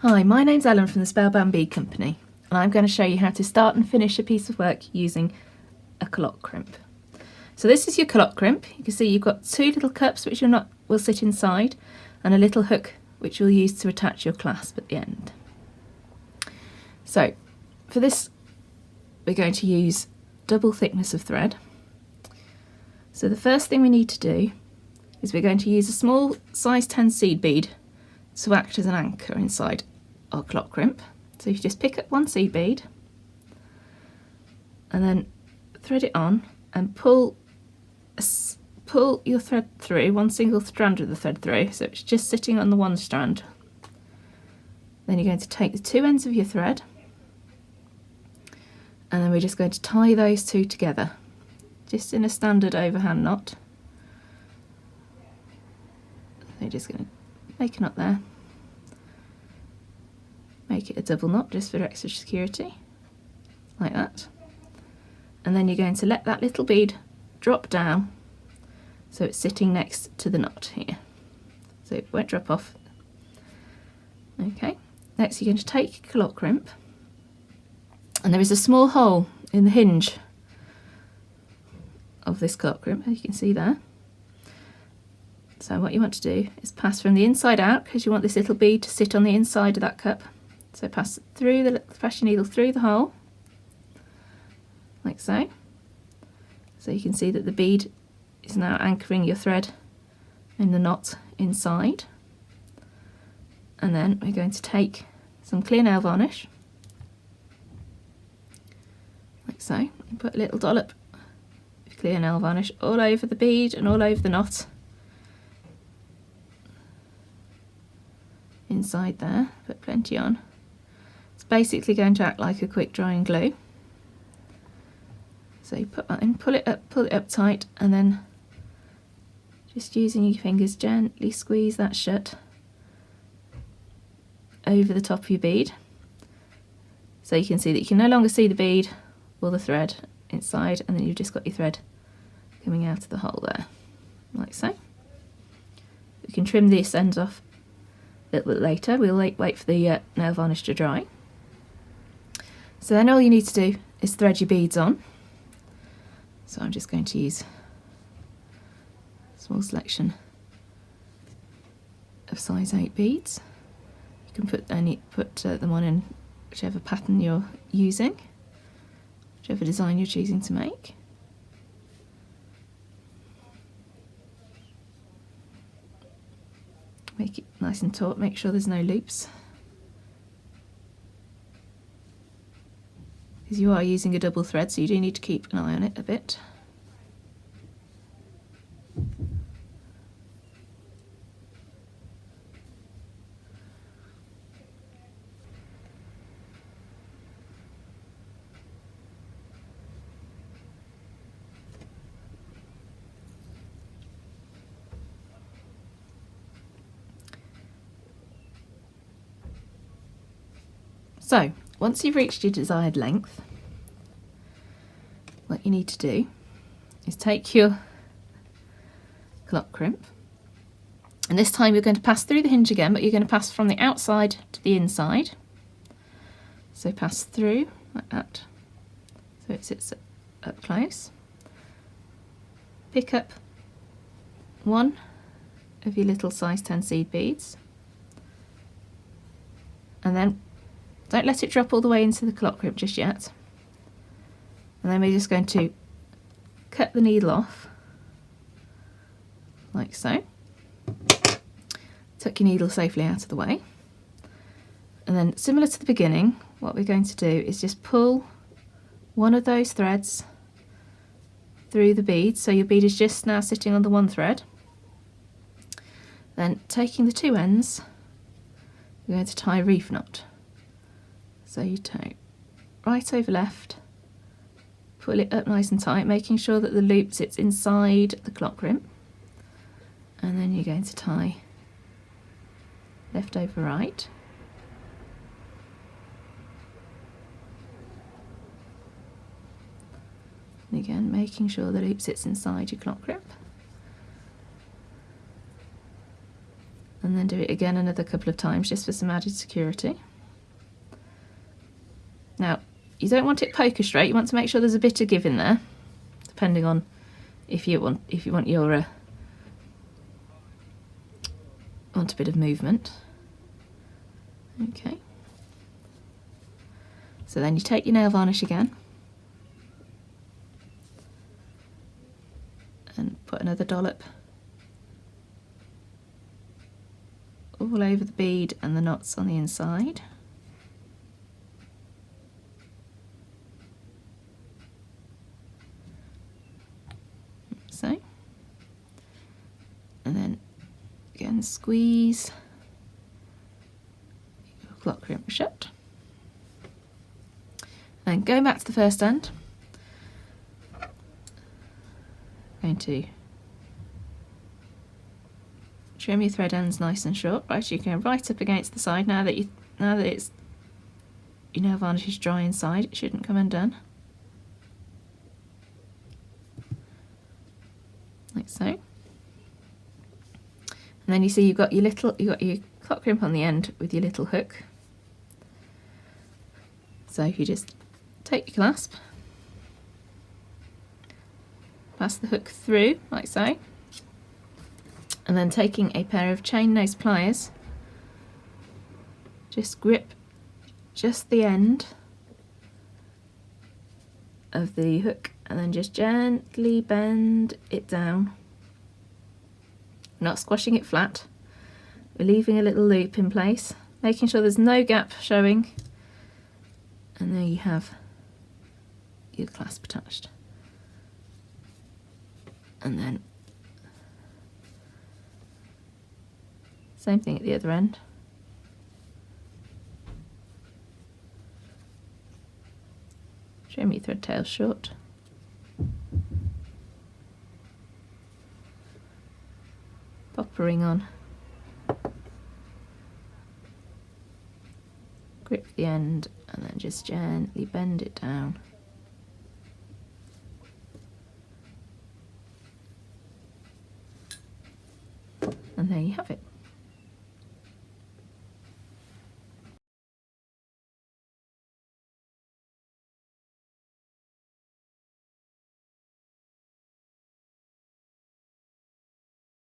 Hi, my name's Ellen from the Spellbound Bead Company, and I'm going to show you how to start and finish a piece of work using a calotte crimp. So this is your calotte crimp. You can see you've got two little cups which will sit inside, and a little hook which you'll use to attach your clasp at the end. So for this we're going to use double thickness of thread. So the first thing we need to do is we're going to use a small size 10 seed bead to act as an anchor inside our calotte crimp. So you just pick up one seed bead and then thread it on and pull your thread through, one single strand of the thread through, so it's just sitting on the one strand. Then you're going to take the two ends of your thread and then we're just going to tie those two together, just in a standard overhand knot. So you're just going to make a knot there. Make it a double knot just for extra security, like that. And then you're going to let that little bead drop down so it's sitting next to the knot here. So it won't drop off. Okay, next you're going to take your calotte crimp, and there is a small hole in the hinge of this calotte crimp, as you can see there. So what you want to do is pass from the inside out, because you want this little bead to sit on the inside of that cup. So pass your needle through the hole, like so. So you can see that the bead is now anchoring your thread in the knot inside. And then we're going to take some clear nail varnish, like so, and put a little dollop of clear nail varnish all over the bead and all over the knot. Inside there, put plenty on. It's basically going to act like a quick drying glue. So you put that in, pull it up tight, and then just using your fingers gently squeeze that shut over the top of your bead. So you can see that you can no longer see the bead or the thread inside, and then you've just got your thread coming out of the hole there, like so. We can trim this end off a little bit later. We'll wait for the nail varnish to dry. So then all you need to do is thread your beads on. So I'm just going to use a small selection of size 8 beads. You can put them on in whichever pattern you're using, whichever design you're choosing to make. Make it nice and taut, make sure there's no loops, because you are using a double thread, so you do need to keep an eye on it a bit. So, once you've reached your desired length, what you need to do is take your calotte crimp, and this time you're going to pass through the hinge again, but you're going to pass from the outside to the inside. So pass through like that, so it sits up close. Pick up one of your little size 10 seed beads, and then don't let it drop all the way into the calotte crimp just yet. And then we're just going to cut the needle off, like so. Tuck your needle safely out of the way. And then, similar to the beginning, what we're going to do is just pull one of those threads through the bead, so your bead is just now sitting on the one thread. Then, taking the two ends, we're going to tie a reef knot. So you tie right over left, pull it up nice and tight, making sure that the loop sits inside the calotte crimp, and then you're going to tie left over right. And again, making sure the loop sits inside your calotte crimp. And then do it again another couple of times just for some added security. Now, you don't want it poker straight, you want to make sure there's a bit of give in there, depending on if you want your want a bit of movement. Okay. So then you take your nail varnish again and put another dollop all over the bead and the knots on the inside. So, and then again squeeze your clock crimp shut. And going back to the first end, going to trim your thread ends nice and short. Right, you go right up against the side now that it's your nail varnish is dry inside. It shouldn't come undone. Like so. And then you see you've got your clock crimp on the end with your little hook. So if you just take your clasp, pass the hook through like so, and then taking a pair of chain nose pliers, just grip just the end of the hook and then just gently bend it down. We're not squashing it flat, we're leaving a little loop in place, making sure there's no gap showing, and there you have your clasp attached. And then same thing at the other end. Trim your thread tail short. Pop a ring on. Grip the end and then just gently bend it down. And there you have it.